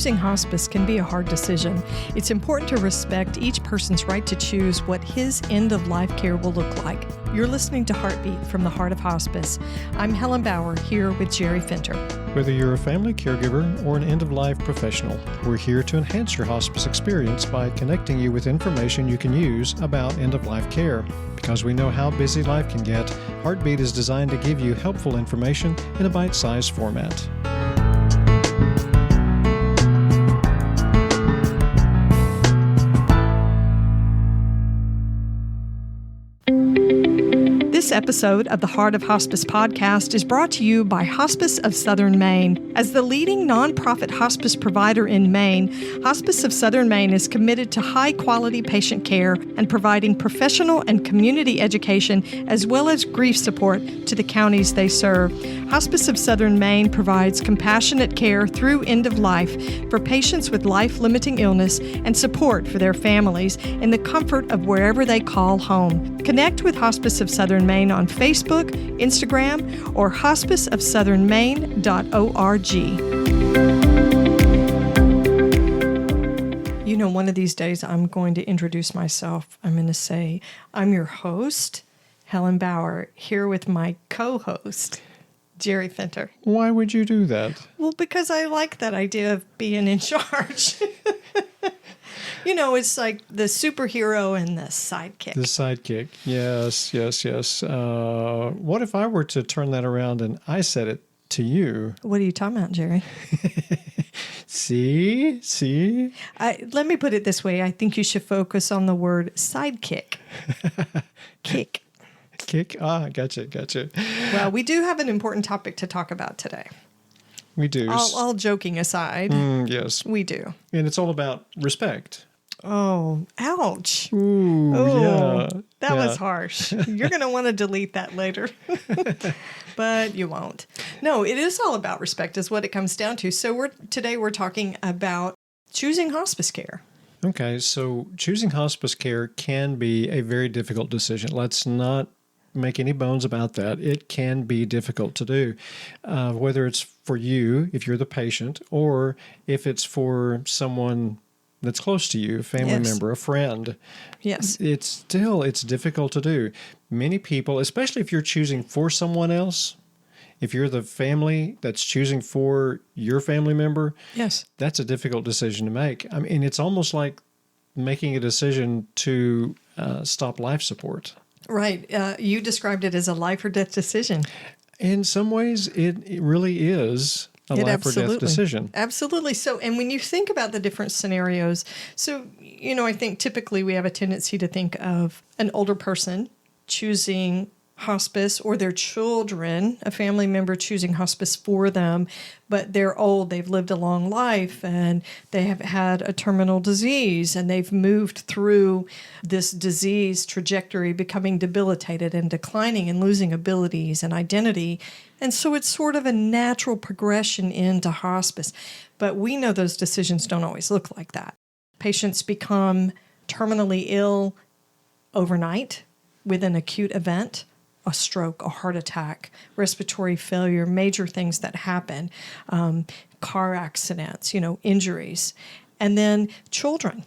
choosing hospice can be a hard decision. It's important to respect each person's right to choose what his end-of-life care will look like. You're listening to Heartbeat from the Heart of Hospice. I'm Helen Bauer, here with Jerry Finter. Whether you're a family caregiver or an end-of-life professional, we're here to enhance your hospice experience by connecting you with information you can use about end-of-life care. Because we know how busy life can get, Heartbeat is designed to give you helpful information in a bite-sized format. This episode of the Heart of Hospice podcast is brought to you by Hospice of Southern Maine. As the leading nonprofit hospice provider in Maine, Hospice of Southern Maine is committed to high-quality patient care and providing professional and community education as well as grief support to the counties they serve. Hospice of Southern Maine provides compassionate care through end of life for patients with life-limiting illness and support for their families in the comfort of wherever they call home. Connect with Hospice of Southern Maine on Facebook, Instagram, or hospiceofsouthernmaine.org. You know, one of these days I'm going to introduce myself. I'm going to say, I'm your host, Helen Bauer, here with my co-host, Jerry Finter. Why would you do that? Well, because I like that idea of being in charge. You know, it's like the superhero and the sidekick. The sidekick. Yes. What if I were to turn that around and I said it to you? What are you talking about, Jerry? See? Let me put it this way. I think you should focus on the word sidekick. Kick. Gotcha. Well, we do have an important topic to talk about today. We do. All joking aside. Yes. We do. And it's all about respect. Oh, ouch. Ooh, oh, yeah. That was harsh. You're going to want to delete that later. But you won't. No, it is all about respect is what it comes down to. So today we're talking about choosing hospice care. Okay, so choosing hospice care can be a very difficult decision. Let's not make any bones about that. It can be difficult to do, whether it's for you, if you're the patient, or if it's for someone that's close to you, a family member, a friend. Yes. It's difficult to do. Many people, especially if you're choosing for someone else, if you're the family that's choosing for your family member, yes, that's a difficult decision to make. I mean, it's almost like making a decision to stop life support. Right. You described it as a life or death decision. In some ways, it really is a life or death decision. Absolutely. So, and when you think about the different scenarios, so, you know, I think typically we have a tendency to think of an older person choosing hospice or their children, a family member choosing hospice for them, but they're old, they've lived a long life, and they have had a terminal disease, and they've moved through this disease trajectory, becoming debilitated and declining and losing abilities and identity. And so it's sort of a natural progression into hospice. But we know those decisions don't always look like that. Patients become terminally ill overnight with an acute event, a stroke, a heart attack, respiratory failure, major things that happen, car accidents, injuries. And then children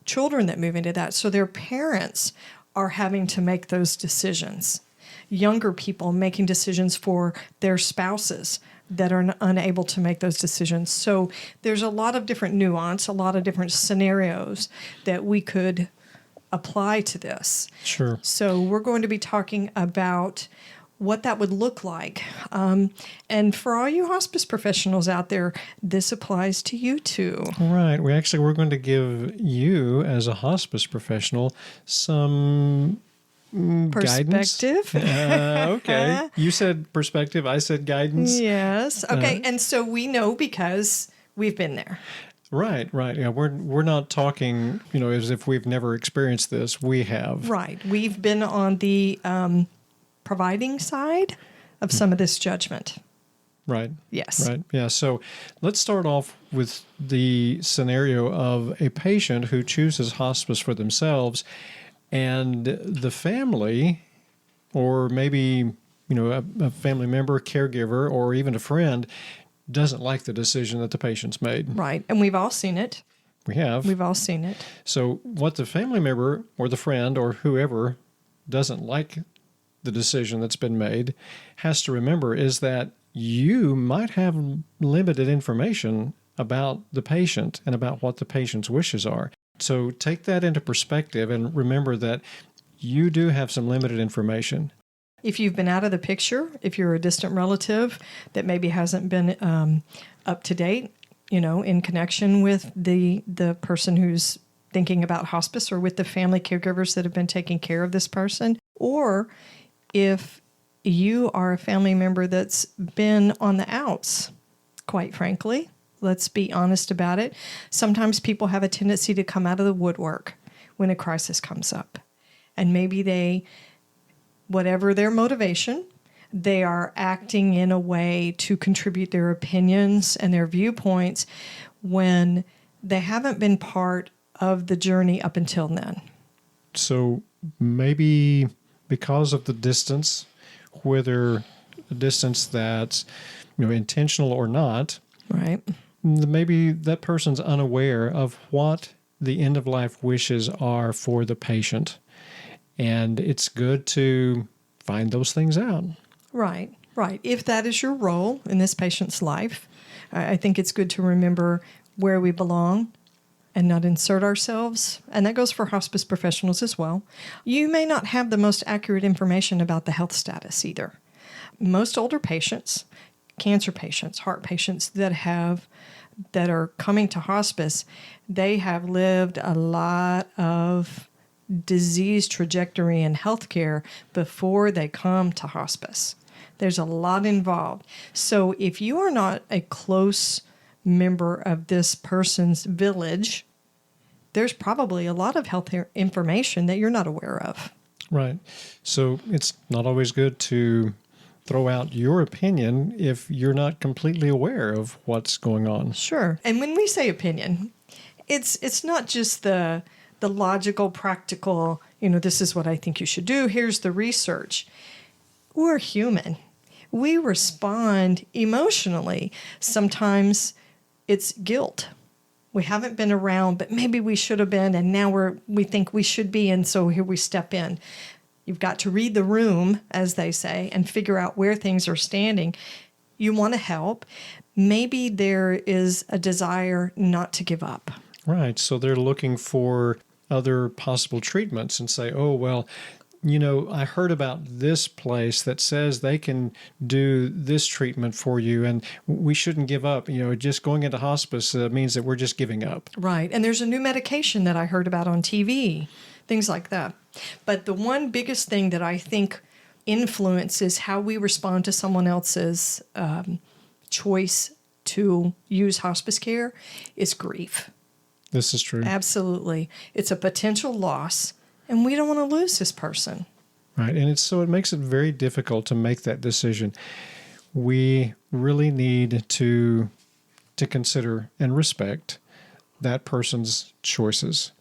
that move into that. So their parents are having to make those decisions. Younger people making decisions for their spouses that are unable to make those decisions. So there's a lot of different nuance, a lot of different scenarios that we could apply to this. Sure. So we're going to be talking about what that would look like. And for all you hospice professionals out there, this applies to you too. Right. We're going to give you, as a hospice professional, some perspective. Okay. You said perspective. I said guidance. Yes. Okay. And so we know because we've been there. Right. Yeah, we're not talking, as if we've never experienced this. We have. Right. We've been on the providing side of some of this judgment. Right. Yes. Right. Yeah. So let's start off with the scenario of a patient who chooses hospice for themselves, and the family, or maybe a family member, caregiver, or even a friend, doesn't like the decision that the patient's made. Right. And we've all seen it. We have. We've all seen it. So what the family member or the friend or whoever doesn't like the decision that's been made has to remember is that you might have limited information about the patient and about what the patient's wishes are. So take that into perspective and remember that you do have some limited information. If you've been out of the picture, if you're a distant relative that maybe hasn't been up to date, in connection with the person who's thinking about hospice or with the family caregivers that have been taking care of this person, or if you are a family member that's been on the outs, quite frankly, let's be honest about it. Sometimes people have a tendency to come out of the woodwork when a crisis comes up. And maybe whatever their motivation, they are acting in a way to contribute their opinions and their viewpoints when they haven't been part of the journey up until then. So maybe because of the distance, whether a distance that's intentional or not, right? Maybe that person's unaware of what the end-of-life wishes are for the patient. And it's good to find those things out. Right. If that is your role in this patient's life, I think it's good to remember where we belong and not insert ourselves. And that goes for hospice professionals as well. You may not have the most accurate information about the health status either. Most older patients, cancer patients, heart patients that are coming to hospice, they have lived a lot of disease trajectory in healthcare before they come to hospice. There's a lot involved. So if you are not a close member of this person's village, there's probably a lot of health information that you're not aware of. Right. So it's not always good to throw out your opinion if you're not completely aware of what's going on. Sure. And when we say opinion, it's not just the logical, practical, this is what I think you should do. Here's the research. We're human. We respond emotionally. Sometimes it's guilt. We haven't been around, but maybe we should have been, and now we think we should be, and so here we step in. You've got to read the room, as they say, and figure out where things are standing. You want to help. Maybe there is a desire not to give up. Right. So they're looking for other possible treatments and say, oh, well, I heard about this place that says they can do this treatment for you, and we shouldn't give up. Just going into hospice means that we're just giving up. Right. And there's a new medication that I heard about on TV, things like that. But the one biggest thing that I think influences how we respond to someone else's choice to use hospice care is grief. This is true. Absolutely. It's a potential loss, and we don't want to lose this person. Right. And it makes it very difficult to make that decision. We really need to consider and respect that person's choices.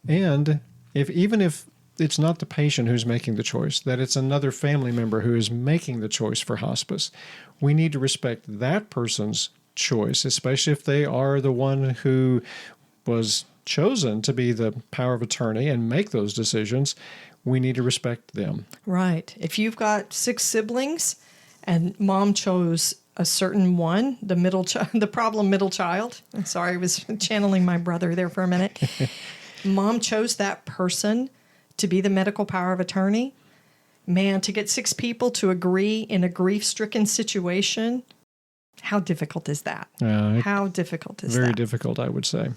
And even if it's not the patient who's making the choice, that it's another family member who is making the choice for hospice, we need to respect that person's choice, especially if they are the one who was chosen to be the power of attorney and make those decisions. We need to respect them. Right. If you've got 6 siblings and mom chose a certain one, the problem middle child. I'm sorry, I was channeling my brother there for a minute. Mom chose that person to be the medical power of attorney. Man, to get 6 people to agree in a grief-stricken situation, how difficult is that? How difficult is that? Very difficult, I would say.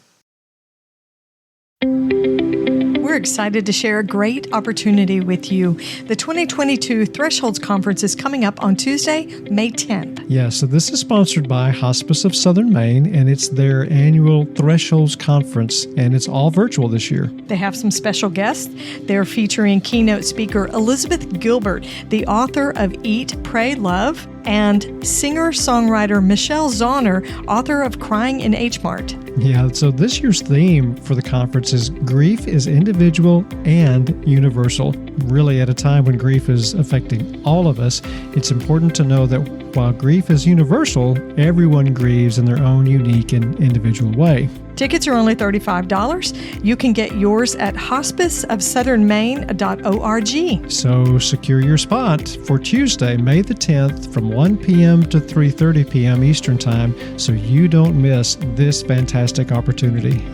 We're excited to share a great opportunity with you. The 2022 Thresholds Conference is coming up on Tuesday, May 10th. Yeah, so this is sponsored by Hospice of Southern Maine, and it's their annual Thresholds Conference, and it's all virtual this year. They have some special guests. They're featuring keynote speaker Elizabeth Gilbert, the author of Eat, Pray, Love, and singer-songwriter Michelle Zauner, author of Crying in H Mart. Yeah, so this year's theme for the conference is Grief is Individual and Universal. Really, at a time when grief is affecting all of us, it's important to know that While grief is universal, everyone grieves in their own unique and individual way. Tickets are only $35. You can get yours at hospiceofsouthernmaine.org. So secure your spot for Tuesday, May the 10th from 1 p.m. to 3:30 p.m. Eastern Time so you don't miss this fantastic opportunity.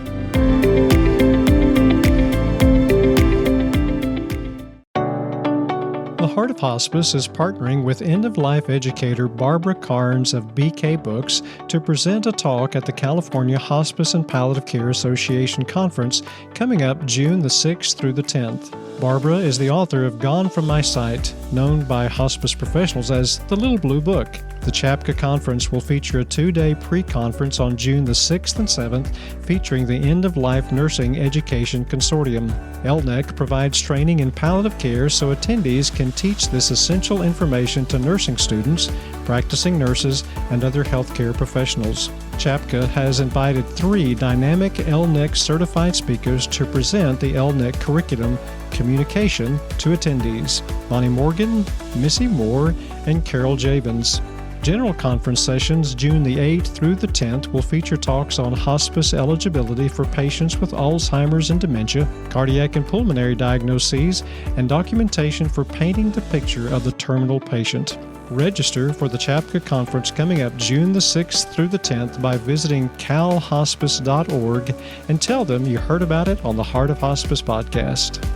The Heart of Hospice is partnering with end-of-life educator Barbara Carnes of BK Books to present a talk at the California Hospice and Palliative Care Association Conference coming up June the 6th through the 10th. Barbara is the author of Gone From My Sight, known by hospice professionals as the Little Blue Book. The CHAPCA conference will feature a 2-day pre-conference on June the 6th and 7th featuring the End-of-Life Nursing Education Consortium. LNEC provides training in palliative care so attendees can teach this essential information to nursing students, practicing nurses, and other healthcare professionals. CHAPCA has invited 3 dynamic LNEC certified speakers to present the LNEC curriculum Communication to attendees: Bonnie Morgan, Missy Moore, and Carol Javins. General conference sessions June the 8th through the 10th will feature talks on hospice eligibility for patients with Alzheimer's and dementia, cardiac and pulmonary diagnoses, and documentation for painting the picture of the terminal patient. Register for the CHAPCA conference coming up June the 6th through the 10th by visiting calhospice.org and tell them you heard about it on the Heart of Hospice podcast.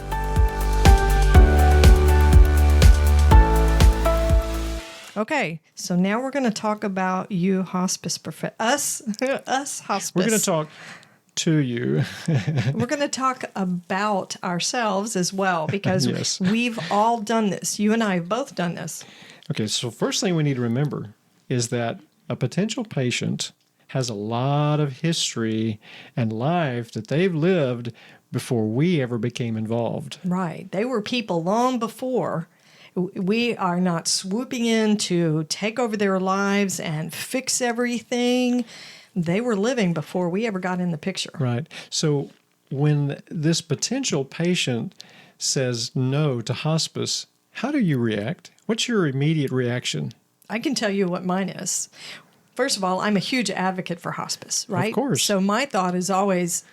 Okay, so now we're going to talk about you hospice us hospice. We're going to talk to you. We're going to talk about ourselves as well because Yes. we've all done this. You and I have both done this. Okay, so first thing we need to remember is that a potential patient has a lot of history and life that they've lived before we ever became involved. Right. They were people long before. We are not swooping in to take over their lives and fix everything. They were living before we ever got in the picture. Right. So when this potential patient says no to hospice, how do you react? What's your immediate reaction? I can tell you what mine is. First of all, I'm a huge advocate for hospice, right? Of course. So my thought is always,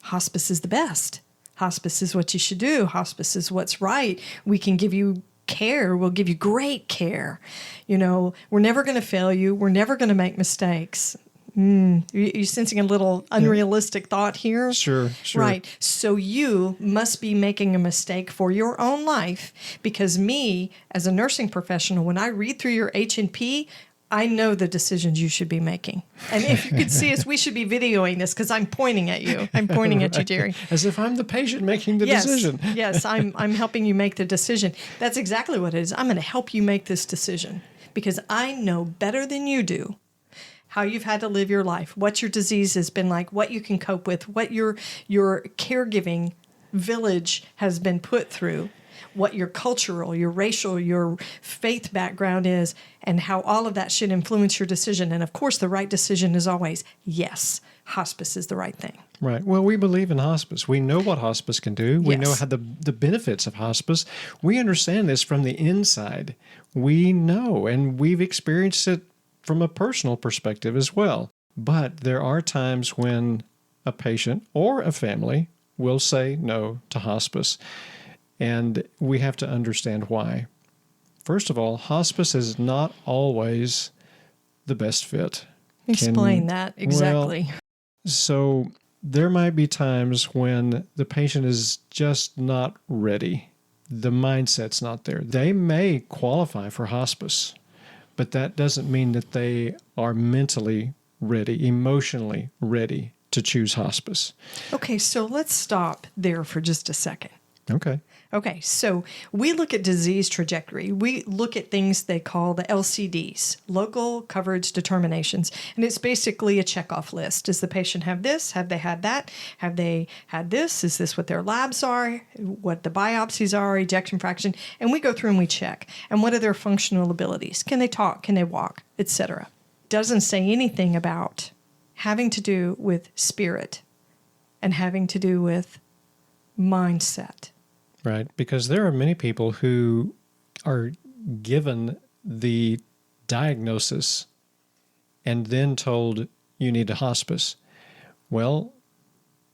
hospice is the best. Hospice is what you should do. Hospice is what's right. We can give you care. We'll give you great care. You know, we're never going to fail you. We're never going to make mistakes. You sensing a little unrealistic thought here? Sure. Right. So you must be making a mistake for your own life because me, as a nursing professional, when I read through your H&P, I know the decisions you should be making. And if you could see us, we should be videoing this because I'm pointing at you. I'm pointing at you, Jerry. As if I'm the patient making the Yes, decision. yes, I'm helping you make the decision. That's exactly what it is. I'm going to help you make this decision because I know better than you do how you've had to live your life, what your disease has been like, what you can cope with, what your caregiving village has been put through, what your cultural, your racial, your faith background is, and how all of that should influence your decision. And of course, the right decision is always, yes, hospice is the right thing. Right. Well, we believe in hospice. We know what hospice can do. We know how the benefits of hospice. We understand this from the inside. We know, and we've experienced it from a personal perspective as well. But there are times when a patient or a family will say no to hospice. And we have to understand why. First of all, hospice is not always the best fit. Explain that exactly. Well, so there might be times when the patient is just not ready. The mindset's not there. They may qualify for hospice, but that doesn't mean that they are mentally ready, emotionally ready to choose hospice. Okay, so let's stop there for just a second. Okay, so we look at disease trajectory. We look at things they call the LCDs, local coverage determinations, and it's basically a checkoff list. Does the patient have this? Have they had that? Have they had this? Is this what their labs are? What the biopsies are? Ejection fraction? And we go through and we check. And what are their functional abilities? Can they talk? Can they walk? Etc. Doesn't say anything about having to do with spirit and having to do with mindset. right. Because there are many people who are given the diagnosis and then told you need a hospice, well,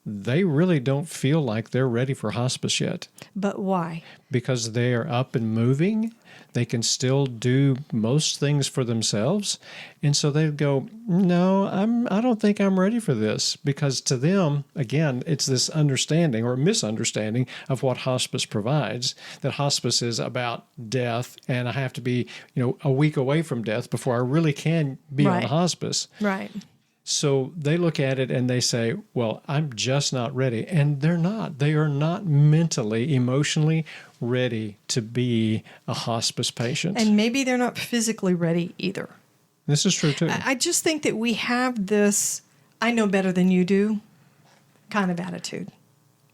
they really don't feel like they're ready for hospice yet. But why? Because they are up and moving. They can still do most things for themselves. And so they go, no, I don't think I'm ready for this. Because to them, again, it's this understanding or misunderstanding of what hospice provides, that hospice is about death and I have to be, a week away from death before I really can be on the hospice. Right. So they look at it and they say, well, I'm just not ready. And they're not. They are not mentally, emotionally ready to be a hospice patient. And maybe they're not physically ready either. This is true, too. I just think that we have this, I know better than you do, kind of attitude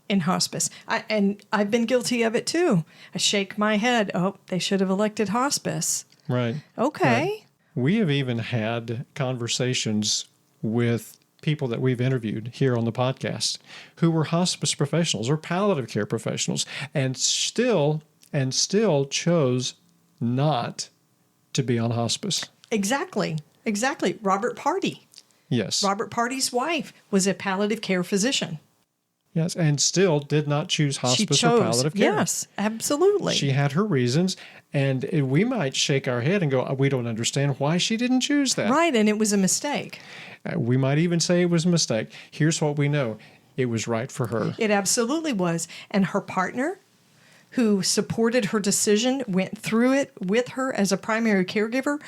in hospice. And I've been guilty of it, too. I shake my head. Oh, they should have elected hospice. Right. Okay. Right. We have even had conversations with people that we've interviewed here on the podcast who were hospice professionals or palliative care professionals and still chose not to be on hospice. Exactly. Robert Party. Yes. Robert Party's wife was a palliative care physician. Yes, and still did not choose hospice or palliative care. Yes, absolutely. She had her reasons, and we might shake our head and go, we don't understand why she didn't choose that. Right, and it was a mistake. We might even say it was a mistake. Here's what we know. It was right for her. It absolutely was. And her partner, who supported her decision, went through it with her as a primary caregiver,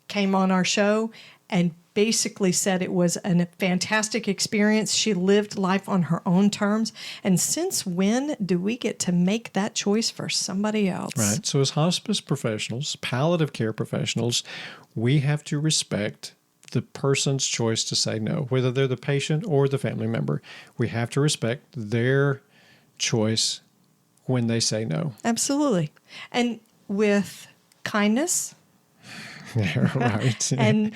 came on our show and basically said it was a fantastic experience. She lived life on her own terms. And since when do we get to make that choice for somebody else? Right. So as hospice professionals, palliative care professionals, we have to respect the person's choice to say no, whether they're the patient or the family member. We have to respect their choice when they say no. Absolutely. And with kindness right. and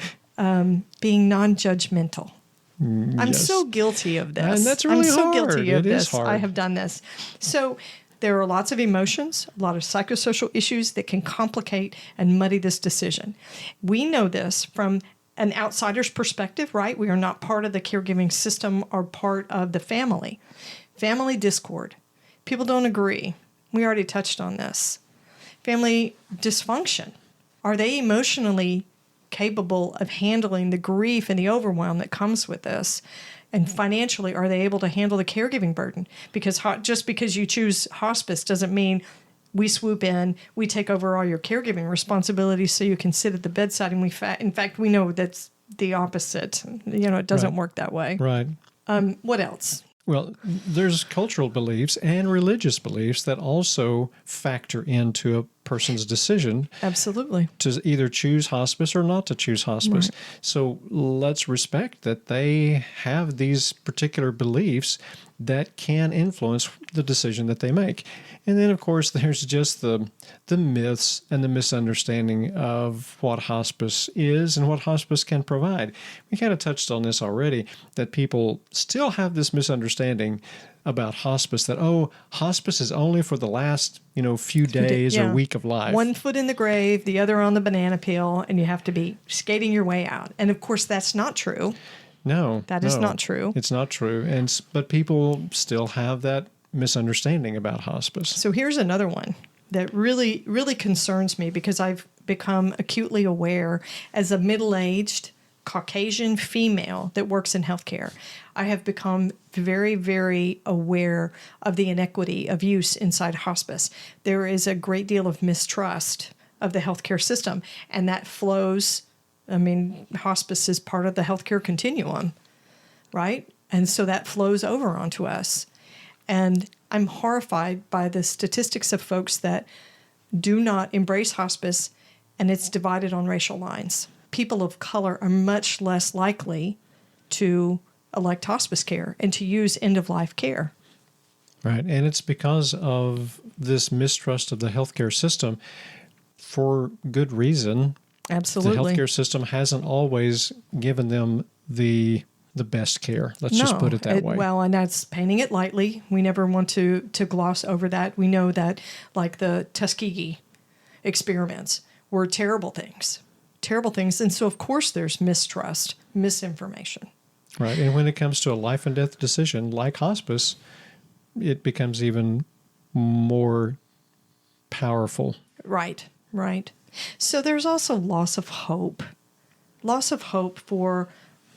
being non-judgmental. I'm Yes. so guilty of this. And that's really I'm so hard. guilty of It is this. hard. I have done this. So there are lots of emotions, a lot of psychosocial issues that can complicate and muddy this decision. We know this from an outsider's perspective, right? We are not part of the caregiving system or part of the family. Family discord. People don't agree. We already touched on this. Family dysfunction. Are they emotionally capable of handling the grief and the overwhelm that comes with this? And financially, are they able to handle the caregiving burden? Because just because you choose hospice doesn't mean we swoop in, we take over all your caregiving responsibilities so you can sit at the bedside. And in fact, we know that's the opposite. It doesn't work that way. Right. What else? Well, there's cultural beliefs and religious beliefs that also factor into a person's decision. Absolutely. To either choose hospice or not to choose hospice. Right. So let's respect that they have these particular beliefs that can influence the decision that they make. And then, of course, there's just the myths and the misunderstanding of what hospice is and what hospice can provide. We kind of touched on this already, that people still have this misunderstanding about hospice, that, hospice is only for the last, few days or week of life. One foot in the grave, the other on the banana peel, and you have to be skating your way out. And of course, that's not true. No. That is not true. It's not true. But people still have that misunderstanding about hospice. So here's another one that really, really concerns me because I've become acutely aware as a middle-aged Caucasian female that works in healthcare. I have become very, very aware of the inequity of use inside hospice. There is a great deal of mistrust of the healthcare system, and that flows. Hospice is part of the healthcare continuum, right? And so that flows over onto us. And I'm horrified by the statistics of folks that do not embrace hospice, and it's divided on racial lines. People of color are much less likely to elect hospice care and to use end-of-life care. Right, and it's because of this mistrust of the healthcare system for good reason. Absolutely. The healthcare system hasn't always given them the best care. Let's just put it that way. Well, and that's painting it lightly. We never want to gloss over that. We know that, like the Tuskegee experiments were terrible things. terrible things. And so, of course, there's mistrust, misinformation. Right. And when it comes to a life and death decision like hospice, it becomes even more powerful. Right, right. So there's also loss of hope for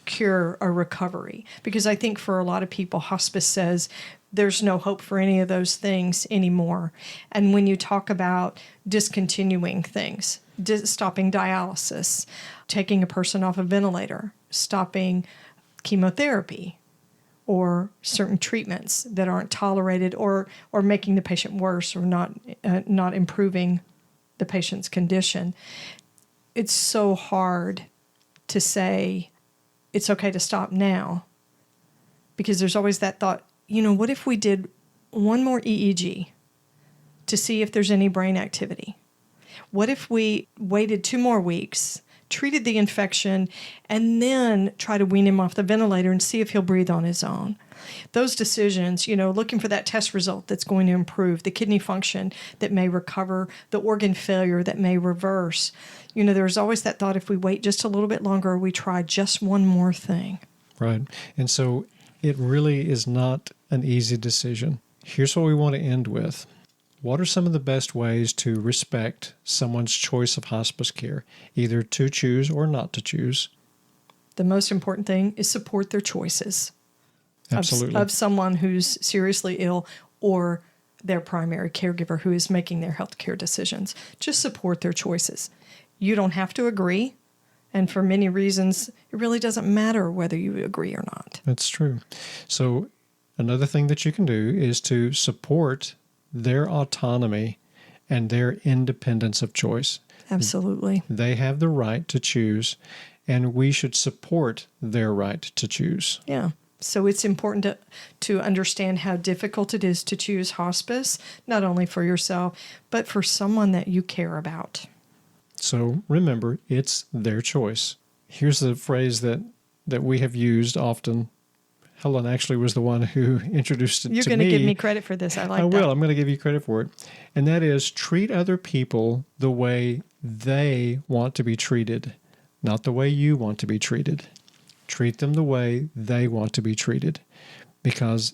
cure or recovery. Because I think for a lot of people, hospice says there's no hope for any of those things anymore. And when you talk about discontinuing things, stopping dialysis, taking a person off a ventilator, stopping chemotherapy, or certain treatments that aren't tolerated, or making the patient worse, or not improving the patient's condition, it's so hard to say it's okay to stop now, because there's always that thought, what if we did one more EEG to see if there's any brain activity? What if we waited 2 more weeks, treated the infection, and then try to wean him off the ventilator and see if he'll breathe on his own? Those decisions, looking for that test result that's going to improve the kidney function that may recover, the organ failure that may reverse. There's always that thought, if we wait just a little bit longer, we try just one more thing. Right. And so it really is not an easy decision. Here's what we want to end with. What are some of the best ways to respect someone's choice of hospice care, either to choose or not to choose? The most important thing is support their choices. Absolutely. Of someone who's seriously ill or their primary caregiver who is making their healthcare decisions. Just support their choices. You don't have to agree, and for many reasons, it really doesn't matter whether you agree or not. That's true. So another thing that you can do is to support their autonomy and their independence of choice. Absolutely. They have the right to choose, and we should support their right to choose. Yeah. So it's important to understand how difficult it is to choose hospice, not only for yourself, but for someone that you care about. So remember, it's their choice. Here's the phrase that we have used often. Helen actually was the one who introduced it to me. You're going to give me credit for this. I like that. I will. I'm going to give you credit for it. And that is, treat other people the way they want to be treated, not the way you want to be treated. Treat them the way they want to be treated, because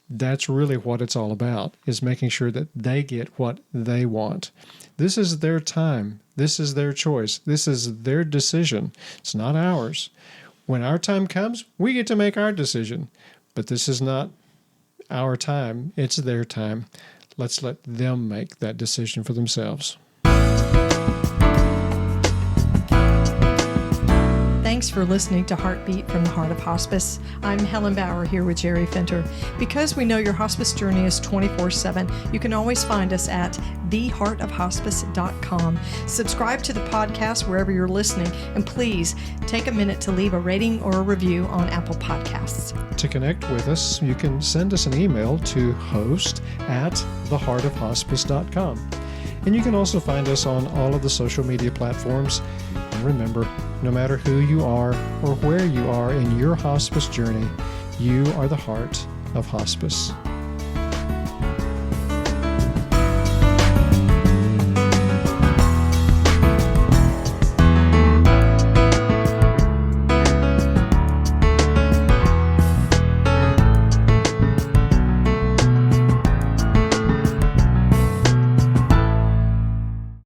that's really what it's all about, is making sure that they get what they want. This is their time. This is their choice. This is their decision. It's not ours. When our time comes, we get to make our decision. But this is not our time. It's their time. Let's let them make that decision for themselves. Thanks for listening to Heartbeat from the Heart of Hospice. I'm Helen Bauer here with Jerry Finter. Because we know your hospice journey is 24/7, you can always find us at theheartofhospice.com. Subscribe to the podcast wherever you're listening, and please take a minute to leave a rating or a review on Apple Podcasts. To connect with us, you can send us an email to host@theheartofhospice.com. And you can also find us on all of the social media platforms. And remember, no matter who you are or where you are in your hospice journey, you are the heart of hospice.